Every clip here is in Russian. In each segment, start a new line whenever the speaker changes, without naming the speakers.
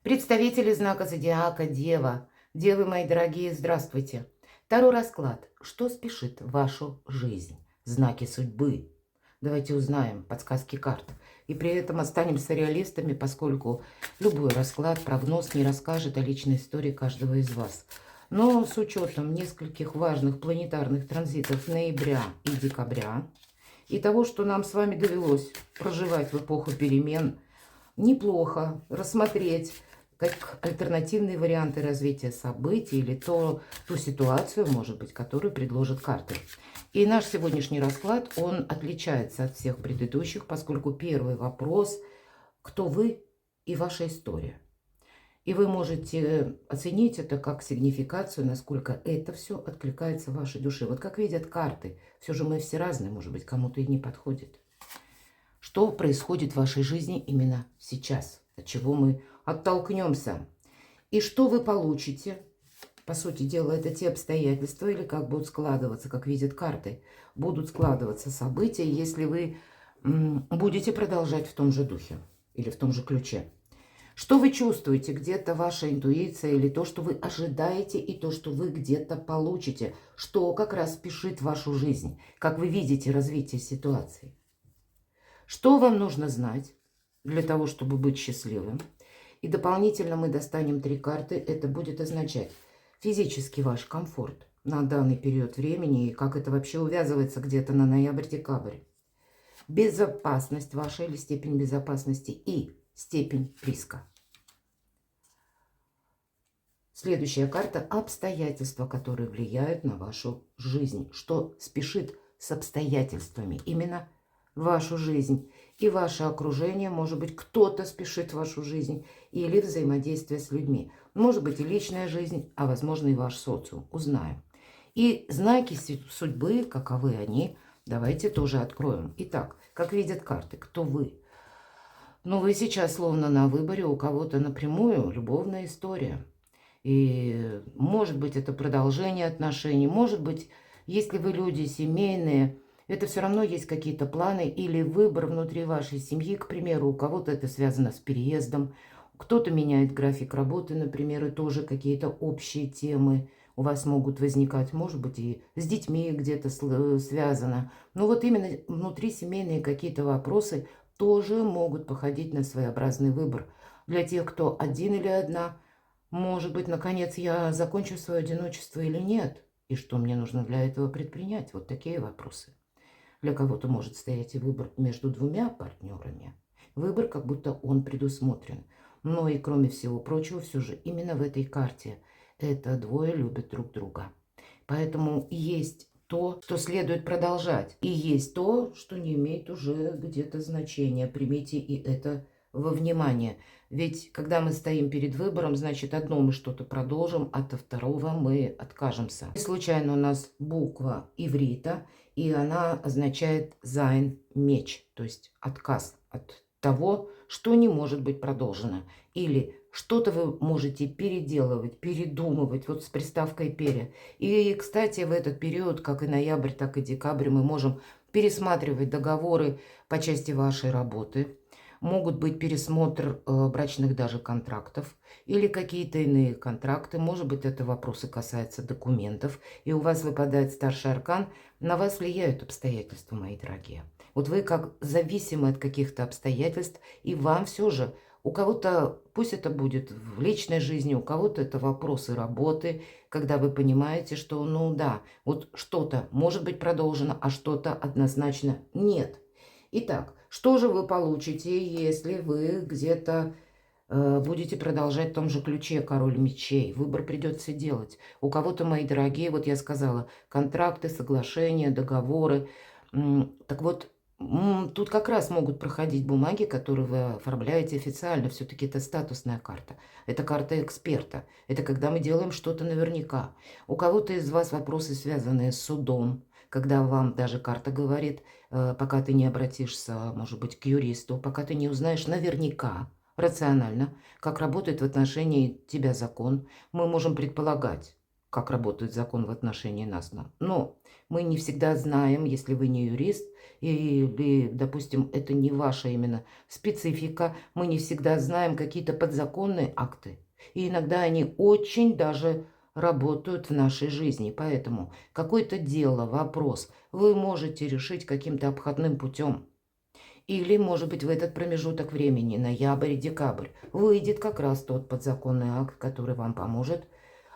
Представители знака зодиака Дева. Девы мои дорогие, здравствуйте. Второй расклад. Что спешит в вашу жизнь? Знаки судьбы. Давайте узнаем подсказки карт. И при этом останемся реалистами, поскольку любой расклад, прогноз не расскажет о личной истории каждого из вас. Но с учетом нескольких важных планетарных транзитов ноября и декабря, и того, что нам с вами довелось проживать в эпоху перемен, неплохо рассмотреть как альтернативные варианты развития событий или ту ситуацию, может быть, которую предложат карты. И наш сегодняшний расклад, он отличается от всех предыдущих, поскольку первый вопрос – кто вы и ваша история. И вы можете оценить это как сигнификацию, насколько это все откликается в вашей душе. Вот как видят карты, все же мы все разные, может быть, кому-то и не подходит. Что происходит в вашей жизни именно сейчас, от чего мы оттолкнемся. И что вы получите? По сути дела, это те обстоятельства, или как будут складываться, как видят карты, будут складываться события, если вы будете продолжать в том же духе или в том же ключе. Что вы чувствуете, где-то ваша интуиция или то, что вы ожидаете, и то, что вы где-то получите, что как раз спешит в вашу жизнь, как вы видите развитие ситуации. Что вам нужно знать для того, чтобы быть счастливым? И дополнительно мы достанем 3 карты. Это будет означать физический ваш комфорт на данный период времени и как это вообще увязывается где-то на ноябрь-декабрь. Безопасность ваша или степень безопасности и степень риска. Следующая карта – обстоятельства, которые влияют на вашу жизнь. Что спешит с обстоятельствами именно в вашу жизнь. И ваше окружение, может быть, кто-то спешит в вашу жизнь или взаимодействие с людьми. Может быть, и личная жизнь, а возможно, и ваш социум. Узнаем. И знаки судьбы, каковы они, давайте тоже откроем. Итак, как видят карты, кто вы? Ну, вы сейчас словно на выборе, у кого-то напрямую любовная история. И может быть, это продолжение отношений, может быть, если вы люди семейные, это все равно есть какие-то планы или выбор внутри вашей семьи. К примеру, у кого-то это связано с переездом, кто-то меняет график работы, например, и тоже какие-то общие темы у вас могут возникать. Может быть, и с детьми где-то связано. Но вот именно внутри семейные какие-то вопросы тоже могут походить на своеобразный выбор. Для тех, кто один или одна, может быть, наконец я закончу свое одиночество или нет? И что мне нужно для этого предпринять? Вот такие вопросы. Для кого-то может стоять и выбор между двумя партнерами. Выбор, как будто он предусмотрен. Но и кроме всего прочего, все же именно в этой карте это двое любят друг друга. Поэтому есть то, что следует продолжать. И есть то, что не имеет уже где-то значения. Примите и это во внимание. Ведь когда мы стоим перед выбором, значит, одно мы что-то продолжим, а от второго мы откажемся. И случайно у нас буква иврита, и она означает «зайн» – меч, то есть отказ от того, что не может быть продолжено. Или что-то вы можете переделывать, передумывать, вот с приставкой «пере». И, кстати, в этот период, как и ноябрь, так и декабрь, мы можем пересматривать договоры по части вашей работы. Могут быть пересмотр брачных даже контрактов или какие-то иные контракты. Может быть, это вопросы касаются документов. И у вас выпадает старший аркан. На вас влияют обстоятельства, мои дорогие. Вот вы как зависимы от каких-то обстоятельств. И вам все же, у кого-то, пусть это будет в личной жизни, у кого-то это вопросы работы, когда вы понимаете, что, ну да, вот что-то может быть продолжено, а что-то однозначно нет. Итак, что же вы получите, если вы где-то будете продолжать в том же ключе король мечей? Выбор придется делать. У кого-то, мои дорогие, вот я сказала, контракты, соглашения, договоры. Так вот, тут как раз могут проходить бумаги, которые вы оформляете официально. Все-таки это статусная карта. Это карта эксперта. Это когда мы делаем что-то наверняка. У кого-то из вас вопросы, связанные с судом, когда вам даже карта говорит, пока ты не обратишься, может быть, к юристу, пока ты не узнаешь наверняка, рационально, как работает в отношении тебя закон, мы можем предполагать, как работает закон в отношении нас. Но Мы не всегда знаем, если вы не юрист, или, допустим, это не ваша именно специфика, мы не всегда знаем какие-то подзаконные акты. И иногда они очень даже работают в нашей жизни. Поэтому какое-то дело, вопрос вы можете решить каким-то обходным путем. Или, может быть, в этот промежуток времени, ноябрь-декабрь, выйдет как раз тот подзаконный акт, который вам поможет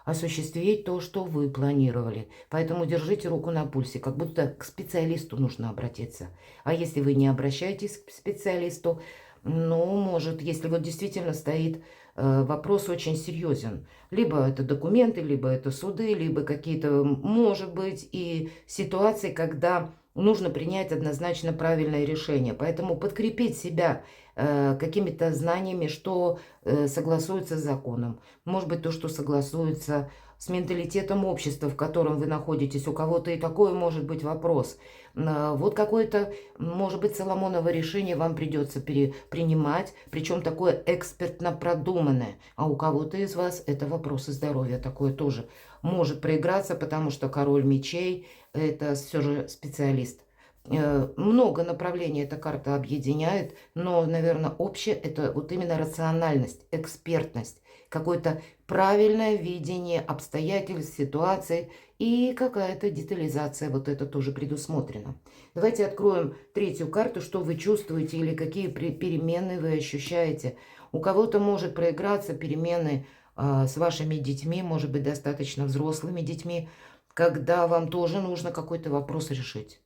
осуществить то, что вы планировали. Поэтому держите руку на пульсе, как будто к специалисту нужно обратиться. А если вы не обращаетесь к специалисту, ну, может, если вот действительно стоит вопрос очень серьезен. Либо это документы, либо это суды, либо какие-то, может быть, и ситуации, когда нужно принять однозначно правильное решение. Поэтому подкрепить себя какими-то знаниями, что согласуется с законом. Может быть, то, что согласуется с менталитетом общества, в котором вы находитесь. У кого-то и такой может быть вопрос. Вот какое-то, может быть, Соломоново решение вам придется принимать, причем такое экспертно продуманное. А у кого-то из вас это вопросы здоровья. Такое тоже может проиграться, потому что король мечей – это все же специалист. Много направлений эта карта объединяет, но, наверное, общее – это вот именно рациональность, экспертность, какое-то правильное видение обстоятельств, ситуации и какая-то детализация, вот это тоже предусмотрено. Давайте откроем третью карту, что вы чувствуете или какие перемены вы ощущаете. У кого-то может проиграться перемены с вашими детьми, может быть, достаточно взрослыми детьми, когда вам тоже нужно какой-то вопрос решить.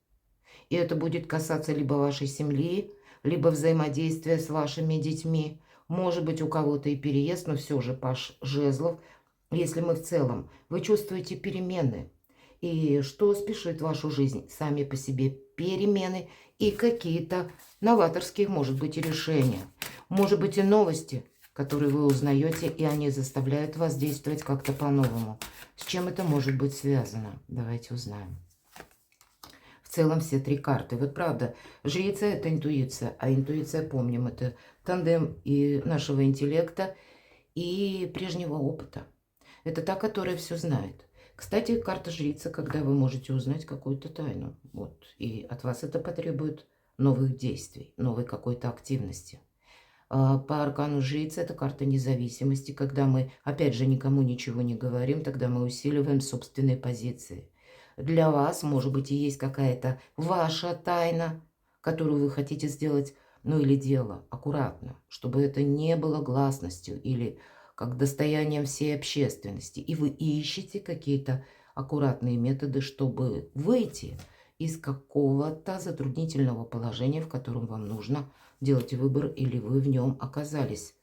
И это будет касаться либо вашей семьи, либо взаимодействия с вашими детьми. Может быть, у кого-то и переезд, но все же паш жезлов. Если мы в целом, вы чувствуете перемены. И что спешит вашу жизнь? Сами по себе перемены и какие-то новаторские, может быть, и решения. Может быть, и новости, которые вы узнаете, и они заставляют вас действовать как-то по-новому. С чем это может быть связано? Давайте узнаем. В целом все три карты. Вот правда, жрица – это интуиция, а интуиция, помним, это тандем и нашего интеллекта, и прежнего опыта. Это та, которая все знает. Кстати, карта жрица, когда вы можете узнать какую-то тайну. Вот. И от вас это потребует новых действий, новой какой-то активности. По аркану жрицы это карта независимости, когда мы, опять же, никому ничего не говорим, тогда мы усиливаем собственные позиции. Для вас, может быть, и есть какая-то ваша тайна, которую вы хотите сделать, ну или дело, аккуратно, чтобы это не было гласностью или как достоянием всей общественности. И вы ищете какие-то аккуратные методы, чтобы выйти из какого-то затруднительного положения, в котором вам нужно делать выбор, или вы в нем оказались.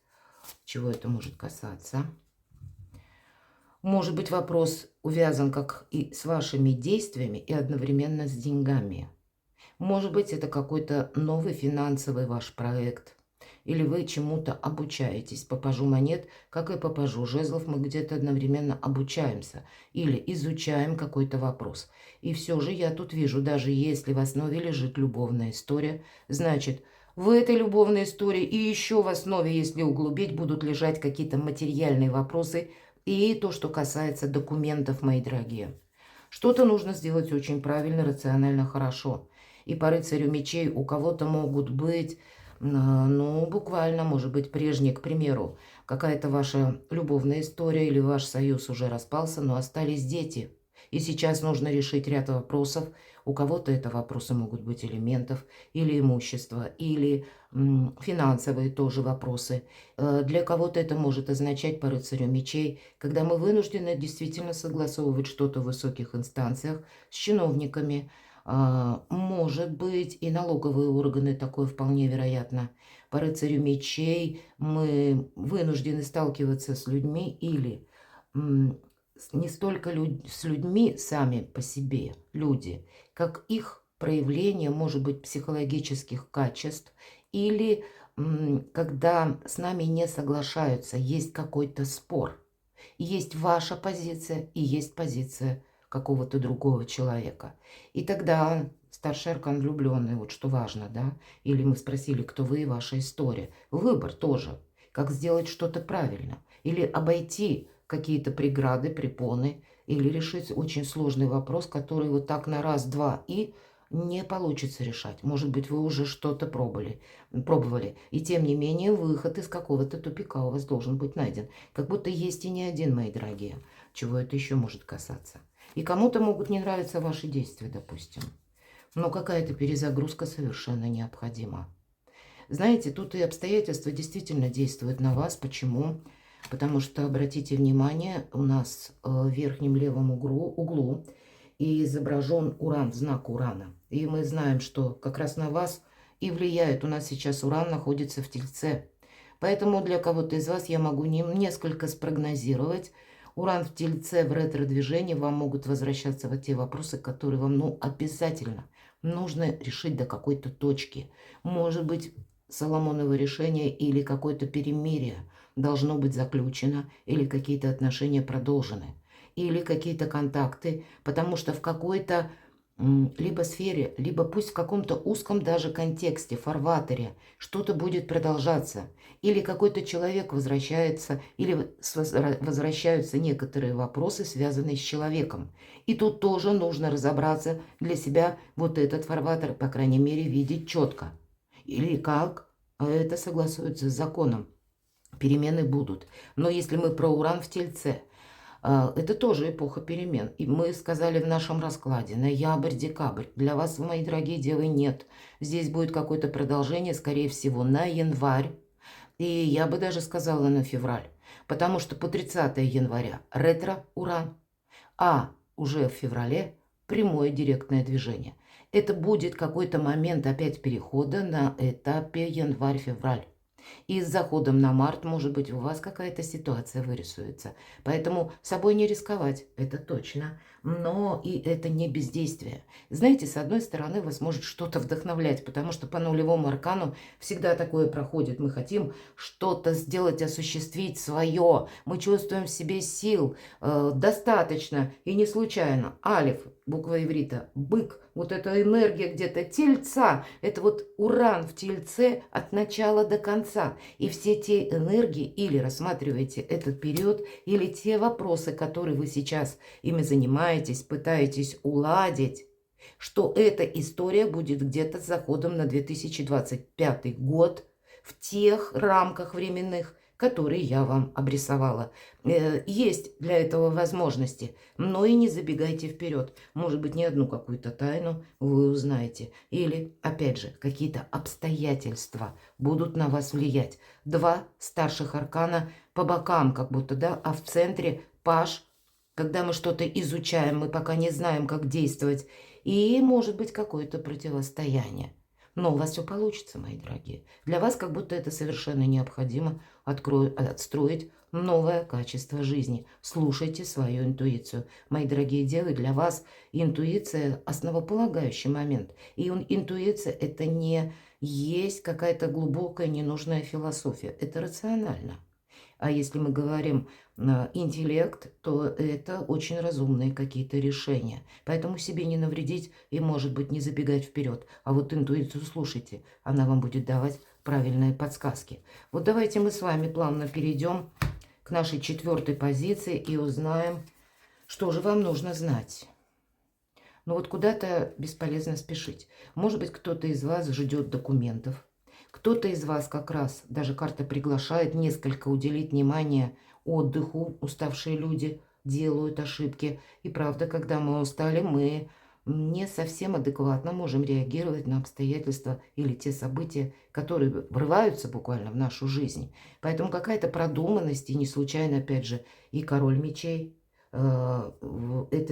Чего это может касаться? Может быть, вопрос увязан как и с вашими действиями, и одновременно с деньгами. Может быть, это какой-то новый финансовый ваш проект. Или вы чему-то обучаетесь. По пажу монет, как и по пажу жезлов, мы где-то одновременно обучаемся. Или изучаем какой-то вопрос. И все же я тут вижу, даже если в основе лежит любовная история, значит, в этой любовной истории и еще в основе, если углубить, будут лежать какие-то материальные вопросы, и то, что касается документов, мои дорогие. Что-то нужно сделать очень правильно, рационально, хорошо. И по рыцарю мечей у кого-то могут быть, ну, буквально, может быть, прежние, к примеру, какая-то ваша любовная история или ваш союз уже распался, но остались дети. И сейчас нужно решить ряд вопросов. У кого-то это вопросы могут быть элементов или имущества, или финансовые тоже вопросы. Для кого-то это может означать по рыцарю мечей, когда мы вынуждены действительно согласовывать что-то в высоких инстанциях с чиновниками. Может быть, и налоговые органы, такое вполне вероятно. По рыцарю мечей мы вынуждены сталкиваться с людьми или не столько с людьми сами по себе, люди, как их проявление, может быть, психологических качеств, или когда с нами не соглашаются, есть какой-то спор. Есть ваша позиция и есть позиция какого-то другого человека. И тогда старший аркан влюбленный, вот что важно, да? Или мы спросили, кто вы и ваша история. Выбор тоже, как сделать что-то правильно. Или обойти какие-то преграды, препоны, или решить очень сложный вопрос, который вот так на раз-два и не получится решать. Может быть, вы уже что-то пробовали. И тем не менее, выход из какого-то тупика у вас должен быть найден. Как будто есть и не один, мои дорогие. Чего это еще может касаться? И кому-то могут не нравиться ваши действия, допустим. Но какая-то перезагрузка совершенно необходима. Знаете, тут и обстоятельства действительно действуют на вас. Почему? Потому что, обратите внимание, у нас в верхнем левом углу и изображен Уран, знак Урана. И мы знаем, что как раз на вас и влияет. У нас сейчас Уран находится в Тельце. Поэтому для кого-то из вас я могу несколько спрогнозировать. Уран в Тельце в ретро-движении, вам могут возвращаться вот те вопросы, которые вам обязательно нужно решить до какой-то точки. Может быть, Соломоново решение или какое-то перемирие должно быть заключено, или какие-то отношения продолжены, или какие-то контакты, потому что в какой-то либо сфере, либо пусть в каком-то узком даже контексте, фарватере, что-то будет продолжаться. Или какой-то человек возвращается, или возвращаются некоторые вопросы, связанные с человеком. И тут тоже нужно разобраться для себя вот этот фарватер, по крайней мере, видеть четко. Или как это согласуется с законом. Перемены будут. Но если мы про Уран в Тельце, это тоже эпоха перемен. И мы сказали в нашем раскладе ноябрь-декабрь. Для вас, мои дорогие девы, нет. Здесь будет какое-то продолжение, скорее всего, на январь. И я бы даже сказала на февраль. Потому что по 30 января ретро-уран. А уже в феврале прямое директное движение. Это будет какой-то момент опять перехода на этапе январь-февраль. И с заходом на март, может быть, у вас какая-то ситуация вырисуется. Поэтому собой не рисковать, это точно. Но и это не бездействие. Знаете, с одной стороны, вас может что-то вдохновлять, потому что по нулевому аркану всегда такое проходит. Мы хотим что-то сделать, осуществить свое. Мы чувствуем в себе сил достаточно и не случайно. Алиф, буква иврита, бык. Вот эта энергия где-то Тельца, это вот Уран в Тельце от начала до конца. И все те энергии, или рассматриваете этот период, или те вопросы, которые вы сейчас ими занимаетесь, пытаетесь уладить, что эта история будет где-то с заходом на 2025 год в тех рамках временных, которые я вам обрисовала. Есть для этого возможности, но и не забегайте вперед. Может быть, не одну какую-то тайну вы узнаете. Или, опять же, какие-то обстоятельства будут на вас влиять. Два старших аркана по бокам как будто, да, а в центре паж. Когда мы что-то изучаем, мы пока не знаем, как действовать. И может быть какое-то противостояние. Но у вас все получится, мои дорогие. Для вас как будто это совершенно необходимо отстроить новое качество жизни. Слушайте свою интуицию. Мои дорогие девы, для вас интуиция – основополагающий момент. И интуиция – это не есть какая-то глубокая ненужная философия. Это рационально. А если мы говорим интеллект, то это очень разумные какие-то решения. Поэтому себе не навредить и, может быть, не забегать вперед. А вот интуицию слушайте, она вам будет давать правильные подсказки. Вот давайте мы с вами плавно перейдем к нашей 4-й позиции и узнаем, что же вам нужно знать. Но вот куда-то бесполезно спешить. Может быть, кто-то из вас ждет документов. Кто-то из вас как раз, даже карта приглашает несколько уделить внимание отдыху. Уставшие люди делают ошибки. И правда, когда мы устали, мы не совсем адекватно можем реагировать на обстоятельства или те события, которые врываются буквально в нашу жизнь. Поэтому какая-то продуманность, и не случайно, опять же, и король мечей. Это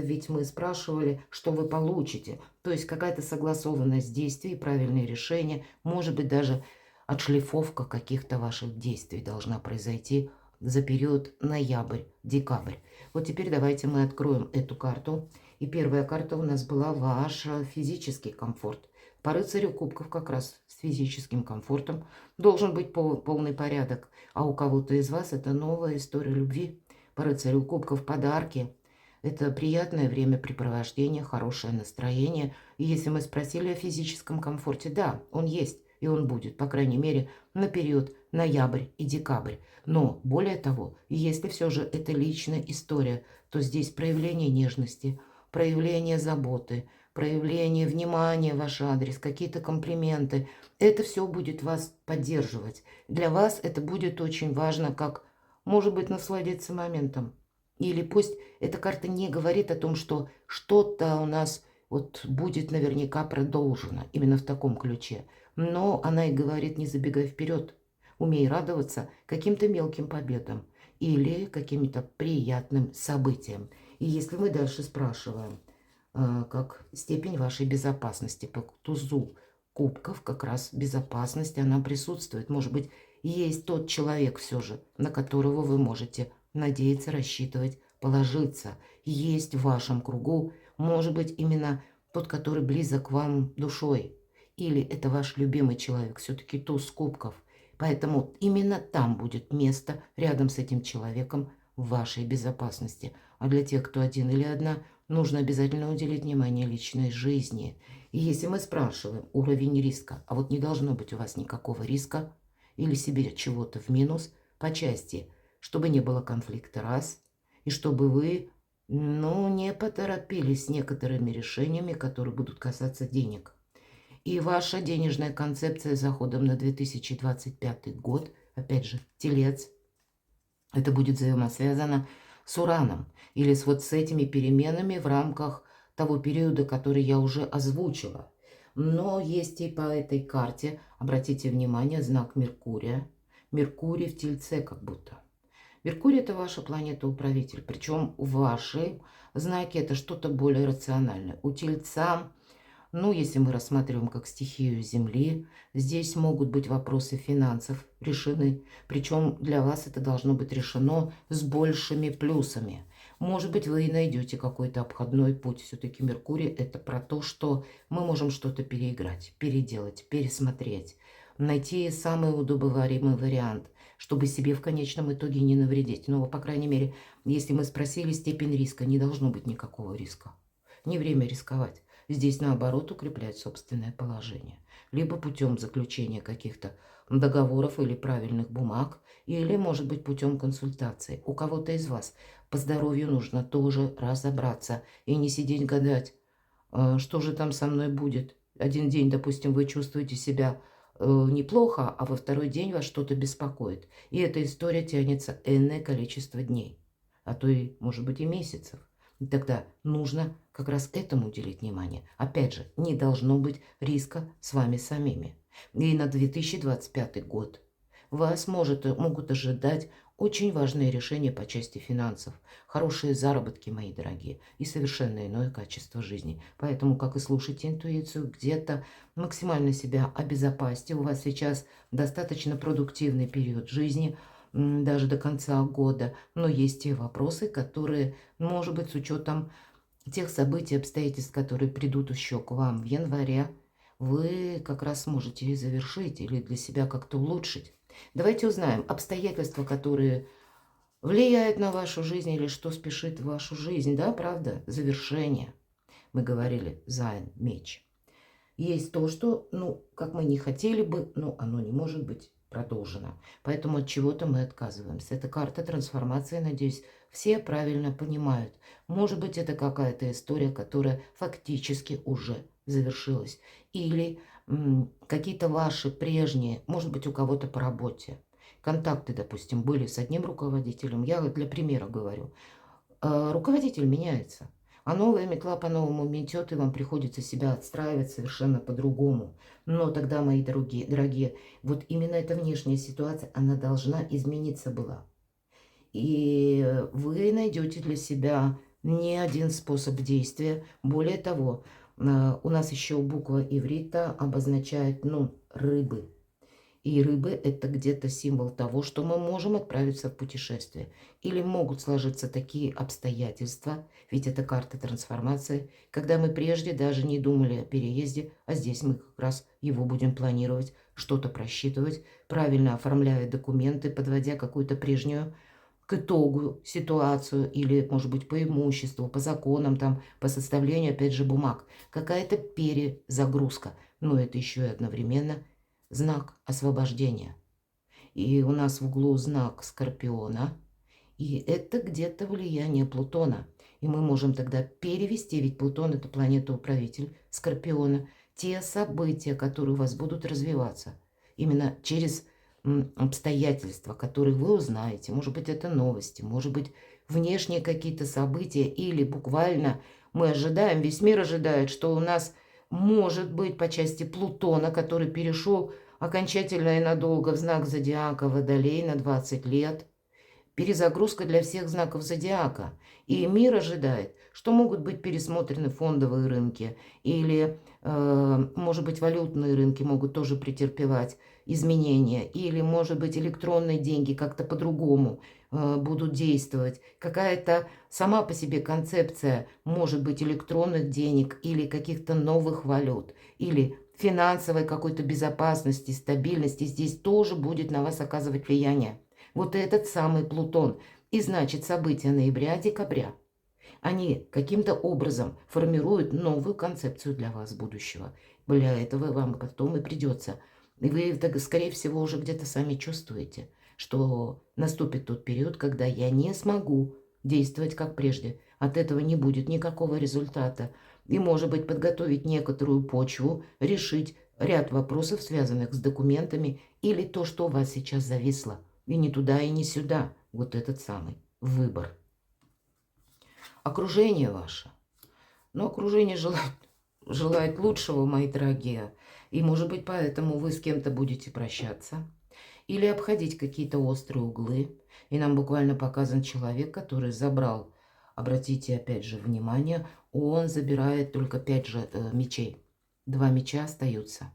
ведь мы спрашивали, что вы получите. То есть какая-то согласованность действий, правильные решения, может быть, даже отшлифовка каких-то ваших действий должна произойти за период ноябрь-декабрь. Вот теперь давайте мы откроем эту карту. И первая карта у нас была ваш физический комфорт. По рыцарю кубков как раз с физическим комфортом должен быть полный порядок. А у кого-то из вас это новая история любви. По рыцарю кубков подарки. Это приятное времяпрепровождение, хорошее настроение. И если мы спросили о физическом комфорте, да, он есть и он будет, по крайней мере, на период ноябрь и декабрь. Но более того, если все же это личная история, то здесь проявление нежности, проявление заботы, проявление внимания в ваш адрес, какие-то комплименты. Это все будет вас поддерживать. Для вас это будет очень важно, как, может быть, насладиться моментом. Или пусть эта карта не говорит о том, что что-то у нас вот будет наверняка продолжено именно в таком ключе. Но она и говорит, не забегай вперед, умей радоваться каким-то мелким победам или каким-то приятным событиям. И если мы дальше спрашиваем, как степень вашей безопасности по тузу кубков, как раз безопасность, она присутствует. Может быть, есть тот человек все же, на которого вы можете надеяться, рассчитывать, положиться. Есть в вашем кругу, может быть, именно тот, который близок вам душой. Или это ваш любимый человек, все-таки туз кубков. Поэтому именно там будет место рядом с этим человеком в вашей безопасности. А для тех, кто один или одна, нужно обязательно уделить внимание личной жизни. И если мы спрашиваем уровень риска, а вот не должно быть у вас никакого риска или себе чего-то в минус по части, чтобы не было конфликта раз, и чтобы вы, не поторопились с некоторыми решениями, которые будут касаться денег. И ваша денежная концепция с заходом на 2025 год, опять же, Телец, это будет взаимосвязано с Ураном или с этими переменами в рамках того периода, который я уже озвучила. Но есть и по этой карте, обратите внимание, знак Меркурия. Меркурий в Тельце как будто. Меркурий – это ваша планета-управитель, причем в вашей знаке это что-то более рациональное. У Тельца, если мы рассматриваем как стихию Земли, здесь могут быть вопросы финансов решены. Причем для вас это должно быть решено с большими плюсами. Может быть, вы и найдете какой-то обходной путь. Все-таки Меркурий – это про то, что мы можем что-то переиграть, переделать, пересмотреть, найти самый удобоваримый вариант, чтобы себе в конечном итоге не навредить. Но, по крайней мере, если мы спросили степень риска, не должно быть никакого риска. Не время рисковать. Здесь, наоборот, укреплять собственное положение. Либо путем заключения каких-то договоров или правильных бумаг, или, может быть, путем консультации. У кого-то из вас по здоровью нужно тоже разобраться и не сидеть гадать, что же там со мной будет. Один день, допустим, вы чувствуете себя неплохо, а во второй день вас что-то беспокоит. И эта история тянется энное количество дней, а то и, может быть, и месяцев. И тогда нужно как раз этому уделить внимание. Опять же, не должно быть риска с вами самими. И на 2025 год вас могут ожидать очень важные решения по части финансов, хорошие заработки, мои дорогие, и совершенно иное качество жизни. Поэтому, как и слушайте интуицию, где-то максимально себя обезопасьте. У вас сейчас достаточно продуктивный период жизни, даже до конца года. Но есть те вопросы, которые, может быть, с учетом тех событий, обстоятельств, которые придут еще к вам в январе, вы как раз сможете завершить или для себя как-то улучшить. Давайте узнаем обстоятельства, которые влияют на вашу жизнь или что спешит в вашу жизнь. Да, правда? Завершение. Мы говорили, Зайн, меч. Есть то, что, как мы не хотели бы, но оно не может быть продолжено. Поэтому от чего-то мы отказываемся. Это карта трансформации, надеюсь, все правильно понимают. Может быть, это какая-то история, которая фактически уже завершилась. Или какие-то ваши прежние, может быть, у кого-то по работе. Контакты, допустим, были с одним руководителем. Я для примера говорю. Руководитель меняется. А новая метла по-новому метет, и вам приходится себя отстраивать совершенно по-другому. Но тогда, мои дорогие, вот именно эта внешняя ситуация, она должна измениться была. И вы найдете для себя не один способ действия. Более того, у нас еще буква иврита обозначает, рыбы. И рыбы – это где-то символ того, что мы можем отправиться в путешествие. Или могут сложиться такие обстоятельства, ведь это карта трансформации, когда мы прежде даже не думали о переезде, а здесь мы как раз его будем планировать, что-то просчитывать, правильно оформляя документы, подводя какую-то прежнюю к итогу ситуацию или, может быть, по имуществу, по законам, по составлению, опять же, бумаг. Какая-то перезагрузка. Но это еще и одновременно знак освобождения. И у нас в углу знак Скорпиона. И это где-то влияние Плутона. И мы можем тогда перевести, ведь Плутон – это планета-управитель Скорпиона, те события, которые у вас будут развиваться именно через обстоятельства, которые вы узнаете. Может быть, это новости, может быть, внешние какие-то события, или буквально мы ожидаем, весь мир ожидает, что у нас может быть по части Плутона, который перешел окончательно и надолго в знак зодиака Водолей на 20 лет, перезагрузка для всех знаков зодиака. И мир ожидает, что могут быть пересмотрены фондовые рынки, или, может быть, валютные рынки могут тоже претерпевать изменения, или, может быть, электронные деньги как-то по-другому будут действовать. Какая-то сама по себе концепция, может быть, электронных денег или каких-то новых валют, или финансовой какой-то безопасности, стабильности, здесь тоже будет на вас оказывать влияние. Вот этот самый Плутон. И значит, события ноября-декабря, они каким-то образом формируют новую концепцию для вас будущего. Для этого вам потом и придется. И вы, скорее всего, уже где-то сами чувствуете, что наступит тот период, когда я не смогу действовать как прежде. От этого не будет никакого результата. И, может быть, подготовить некоторую почву, решить ряд вопросов, связанных с документами, или то, что у вас сейчас зависло. И не туда, и не сюда. Вот этот самый выбор. Окружение ваше. Но окружение желает лучшего, мои дорогие. И, может быть, поэтому вы с кем-то будете прощаться. Или обходить какие-то острые углы. И нам буквально показан человек, который забрал, обратите опять же внимание, он забирает только 5 мечей. 2 меча остаются.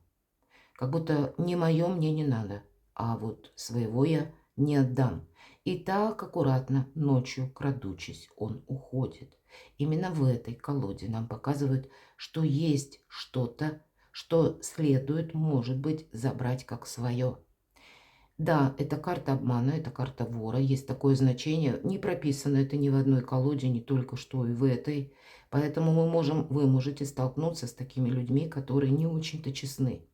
Как будто не мое мне не надо, а вот своего я не отдам. И так аккуратно, ночью, крадучись, он уходит. Именно в этой колоде нам показывают, что есть что-то, что следует, может быть, забрать как свое. Да, это карта обмана, это карта вора, есть такое значение, не прописано это ни в одной колоде, не только что и в этой. Поэтому вы можете столкнуться с такими людьми, которые не очень-то честны.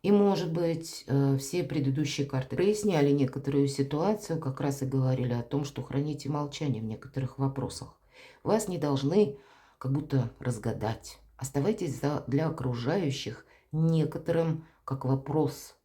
И, может быть, все предыдущие карты проясняли некоторую ситуацию, как раз и говорили о том, что храните молчание в некоторых вопросах. Вас не должны как будто разгадать. Оставайтесь для окружающих некоторым как вопрос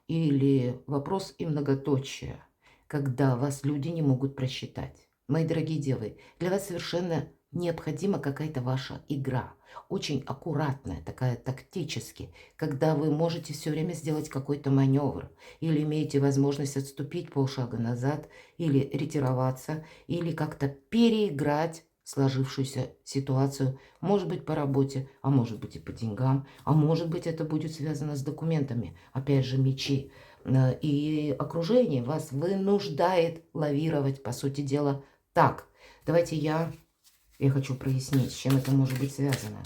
или вопрос и многоточие, когда вас люди не могут просчитать. Мои дорогие девы, для вас совершенно необходима какая-то ваша игра, очень аккуратная, такая тактически, когда вы можете все время сделать какой-то маневр, или имеете возможность отступить полшага назад, или ретироваться, или как-то переиграть сложившуюся ситуацию, может быть, по работе, а может быть и по деньгам, а может быть, это будет связано с документами, опять же, мечи. И окружение вас вынуждает лавировать, по сути дела, так. Давайте я хочу прояснить, с чем это может быть связано.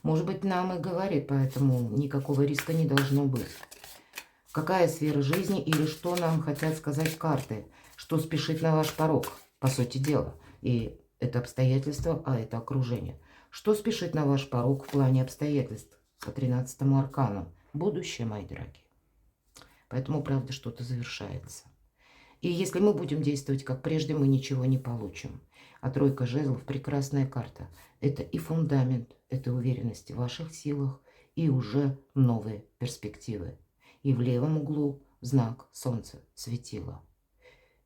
Может быть, нам и говорит, поэтому никакого риска не должно быть. Какая сфера жизни или что нам хотят сказать карты? Что спешит на ваш порог, по сути дела. И это обстоятельства, а это окружение. Что спешит на ваш порог в плане обстоятельств по 13-му аркану? Будущее, мои дорогие. Поэтому, правда, что-то завершается. И если мы будем действовать как прежде, мы ничего не получим. А тройка жезлов – прекрасная карта. Это и фундамент, это уверенность в ваших силах, и уже новые перспективы. И в левом углу знак Солнца, светило.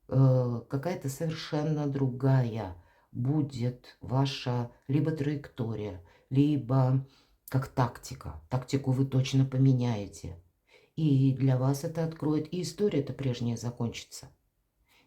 Какая-то совершенно другая будет ваша либо траектория, либо как тактика. Тактику вы точно поменяете. И для вас это откроет, и история-то прежняя закончится.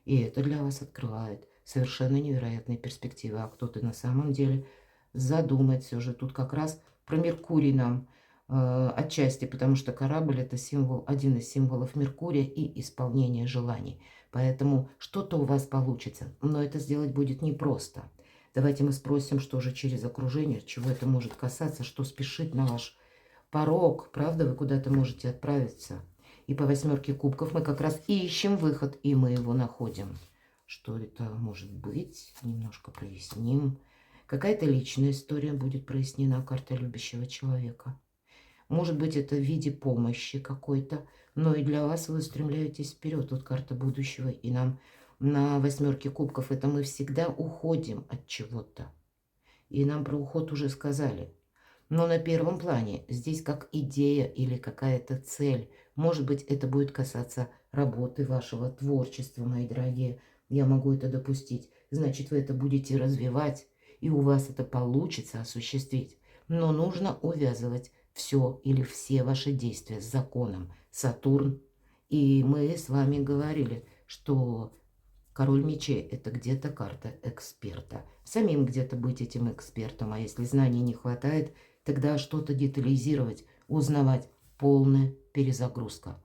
И это для вас открывает совершенно невероятные перспективы. А кто-то на самом деле задумает все же. Тут как раз про Меркурий нам отчасти, потому что корабль – это символ, один из символов Меркурия и исполнение желаний. Поэтому что-то у вас получится, но это сделать будет непросто. Давайте мы спросим, что же через окружение, чего это может касаться, что спешит на ваш порог. Правда, вы куда-то можете отправиться. И по 8 кубков мы как раз ищем выход, и мы его находим. Что это может быть? Немножко проясним. Какая-то личная история будет прояснена, карта любящего человека. Может быть, это в виде помощи какой-то, но и для вас вы устремляетесь вперед. Вот карта будущего, и нам на 8 кубков это мы всегда уходим от чего-то. И нам про уход уже сказали. Но на первом плане здесь как идея или какая-то цель. Может быть, это будет касаться работы вашего творчества, мои дорогие. Я могу это допустить. Значит, вы это будете развивать, и у вас это получится осуществить. Но нужно увязывать все или все ваши действия с законом. Сатурн. И мы с вами говорили, что король мечей – это где-то карта эксперта. Самим где-то быть этим экспертом, а если знаний не хватает, тогда что-то детализировать, узнавать. Полная перезагрузка.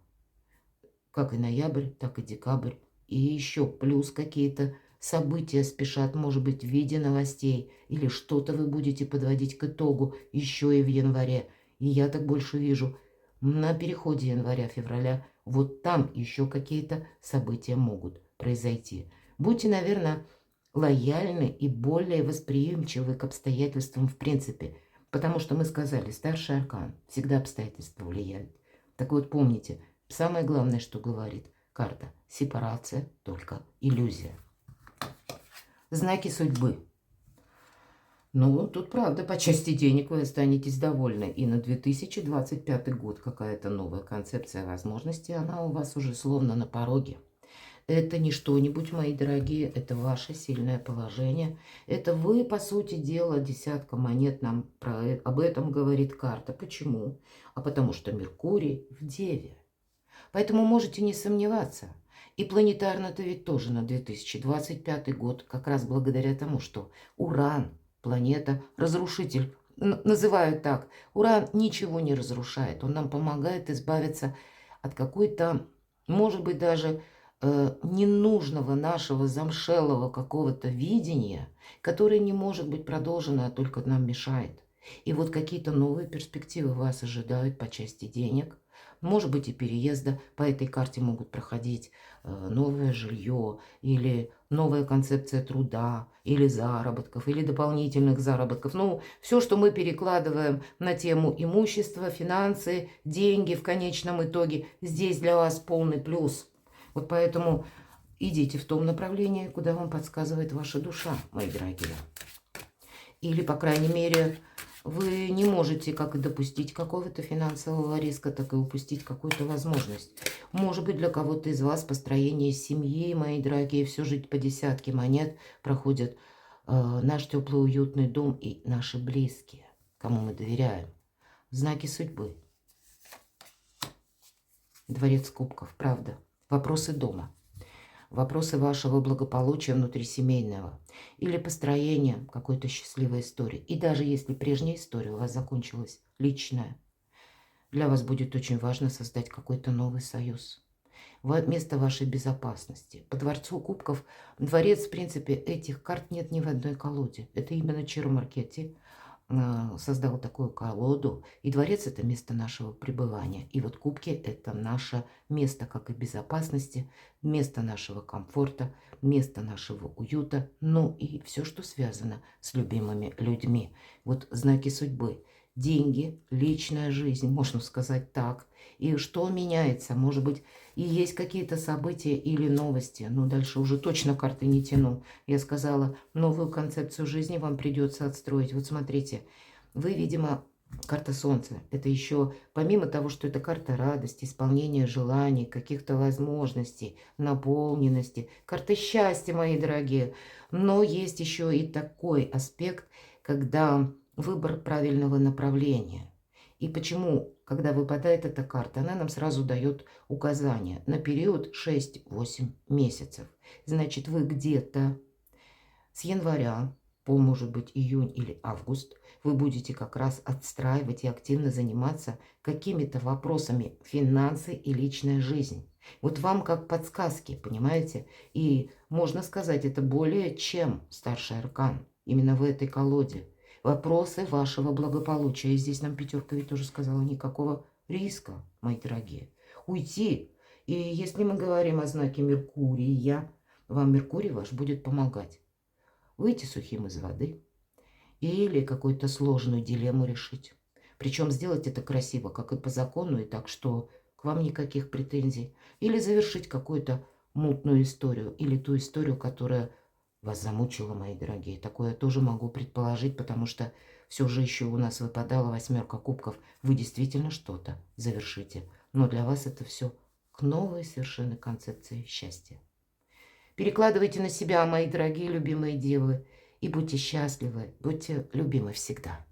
Как и ноябрь, так и декабрь. И еще плюс какие-то события спешат, может быть, в виде новостей. Или что-то вы будете подводить к итогу еще и в январе. И я так больше вижу на переходе января-февраля. Вот там еще какие-то события могут произойти. Будьте, наверное, лояльны и более восприимчивы к обстоятельствам в принципе. Потому что мы сказали, старший аркан, всегда обстоятельства влияют. Так вот, помните, самое главное, что говорит карта, сепарация, только иллюзия. Знаки судьбы. Ну, тут правда, по части денег вы останетесь довольны. И на 2025 год какая-то новая концепция возможностей, она у вас уже словно на пороге. Это не что-нибудь, мои дорогие, это ваше сильное положение. Это вы, по сути дела, десятка монет нам об этом говорит карта. Почему? А потому что Меркурий в Деве. Поэтому можете не сомневаться. И планетарно-то ведь тоже на 2025 год, как раз благодаря тому, что Уран, планета, разрушитель, называют так. Уран ничего не разрушает, он нам помогает избавиться от какой-то, может быть, даже ненужного нашего замшелого какого-то видения, которое не может быть продолжено, а только нам мешает. И вот какие-то новые перспективы вас ожидают по части денег. Может быть, и переезда по этой карте могут проходить новое жилье или новая концепция труда, или заработков, или дополнительных заработков. Ну, все, что мы перекладываем на тему имущества, финансы, деньги в конечном итоге, здесь для вас полный плюс. Вот поэтому идите в том направлении, куда вам подсказывает ваша душа, мои дорогие. Или, по крайней мере, вы не можете как и допустить какого-то финансового риска, так и упустить какую-то возможность. Может быть, для кого-то из вас построение семьи, мои дорогие, все жить по десятке монет проходят наш теплый уютный дом и наши близкие, кому мы доверяем. Знаки судьбы. Дворец кубков, правда. Вопросы дома. Вопросы вашего благополучия внутрисемейного или построения какой-то счастливой истории. И даже если прежняя история у вас закончилась, личная, для вас будет очень важно создать какой-то новый союз. Место вашей безопасности. По Дворцу кубков, дворец, в принципе, этих карт нет ни в одной колоде. Это именно Чиро Маркетти создал такую колоду. И дворец – это место нашего пребывания. И вот кубки – это наше место как и безопасности, место нашего комфорта, место нашего уюта, ну и все, что связано с любимыми людьми. Вот знаки судьбы. Деньги, личная жизнь, можно сказать так. И что меняется? Может быть, и есть какие-то события или новости. Но дальше уже точно карты не тяну. Я сказала, новую концепцию жизни вам придется отстроить. Вот смотрите, вы, видимо, карта Солнца. Это еще, помимо того, что это карта радости, исполнения желаний, каких-то возможностей, наполненности, карта счастья, мои дорогие. Но есть еще и такой аспект, когда выбор правильного направления. И почему, когда выпадает эта карта, она нам сразу дает указания на период 6-8 месяцев. Значит, вы где-то с января по, может быть, июнь или август вы будете как раз отстраивать и активно заниматься какими-то вопросами финансы и личная жизнь. Вот вам как подсказки, понимаете? И можно сказать, это более чем старший аркан именно в этой колоде. Вопросы вашего благополучия. И здесь нам пятерка ведь тоже сказала, никакого риска, мои дорогие. Уйти. И если мы говорим о знаке Меркурия, вам Меркурий ваш будет помогать. Выйти сухим из воды или какую-то сложную дилемму решить. Причем сделать это красиво, как и по закону, и так, что к вам никаких претензий. Или завершить какую-то мутную историю, или ту историю, которая вас замучила, мои дорогие. Такое я тоже могу предположить, потому что все же еще у нас выпадала 8 кубков. Вы действительно что-то завершите. Но для вас это все к новой совершенно концепции счастья. Перекладывайте на себя, мои дорогие любимые девы, и будьте счастливы, будьте любимы всегда.